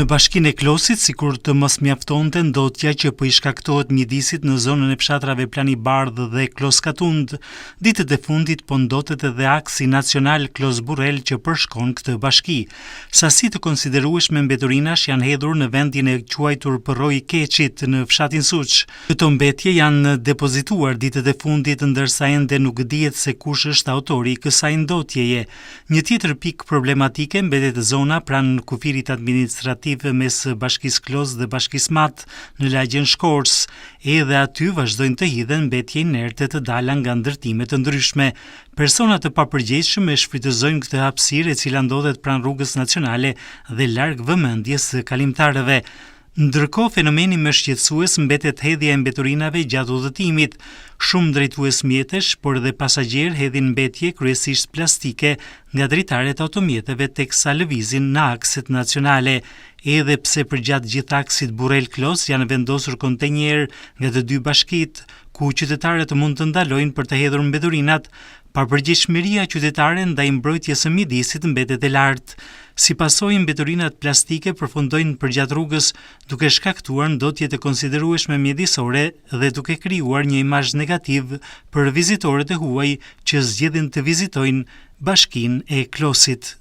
Në bashkinë e Klosit, sikur të mos mjaftonte ndotja që po i shkaktohet mjedisit në zonën e fshatrave Plani Bardh dhe Klos Katund, ditët e fundit po ndotet edhe aksi nacional Klos Burrel që përshkon këtë bashki. Sasi të konsiderueshme mbeturinash janë hedhur në vendin e quajtur Përroj i Keçit në fshatin Suç. Këto mbetje janë depozituar ditët e fundit, ndërsa ende nuk dihet se kush është autori i kësaj ndotjeje. Një tjetër pikë problematike mbetet zona pranë kufirit administrativ mes Bashkisë Klos dhe Bashkisë Mat në lagjen Shkors. Edhe aty vazhdojnë të hidhen mbetje inerte të dala nga ndërtime të ndryshme. Persona të papërgjegjshëm e shfrytëzojnë këtë hapësirë e cila ndodhet pranë rrugës nacionale dhe larg vëmendjes së kalimtarëve. Ndërkohë, fenomeni më shqetësues mbetet hedhja e mbeturinave gjatë udhëtimit. Shumë drejtues mjetesh, por edhe pasagjerë hedhin mbetje kryesisht plastike nga dritaret e automjeteve teksa lëvizin në akset nacionale. Edhe pse përgjatë gjithë aksit Burrel-Klos janë vendosur kontenjer nga të dy bashkitë, ku qytetarët mund të ndalojnë për të hedhur mbeturinat, papërgjegjshmëria qytetare ndaj mbrojtjes së mjedisit mbetet e lartë. Si pasojë, mbeturinat plastike përfundojnë përgjatë rrugës duke shkaktuar ndotje të konsiderueshme mjedisore dhe duke krijuar një imazh negativ për vizitorët e huaj që zgjedhin të vizitojnë bashkinë e Klosit.